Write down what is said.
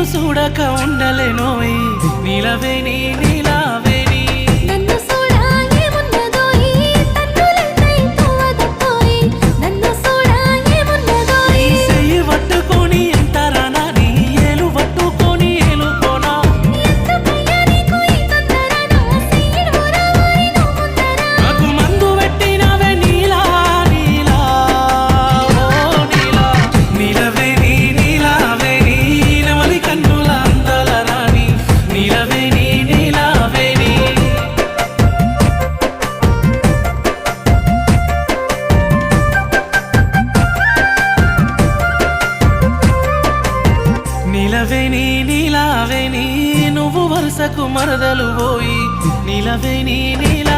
నిన్ను చూడక ఉండలేనోయ్ నీలవేణి నీలావేణి నన్ను చూడా ఏమున్నదోయ్ తన్నులెన్నై తోవదత్తోయ్ నన్ను చూడా ఏమున్నదోయ్ చెయ్యి పట్టుకొని ఎంతరానా నీ ఏలు పట్టుకొని ఏలుకోనా ఎందుకయ్యా నీకు ఈ తొందర నా సీడు రావాయి నువ్వు ముందర నాకు మందు పెట్టినవే నీలా నీలా ఓ నీలా నీలవేణి నీలావేణి నవలి కన్నుల అందాల రాణి నీలవేణి నీలావేణి నీలవేణి నీలావేణి నువ్వు వరుసకు మరదలు పోయి నీలవేణి నీలా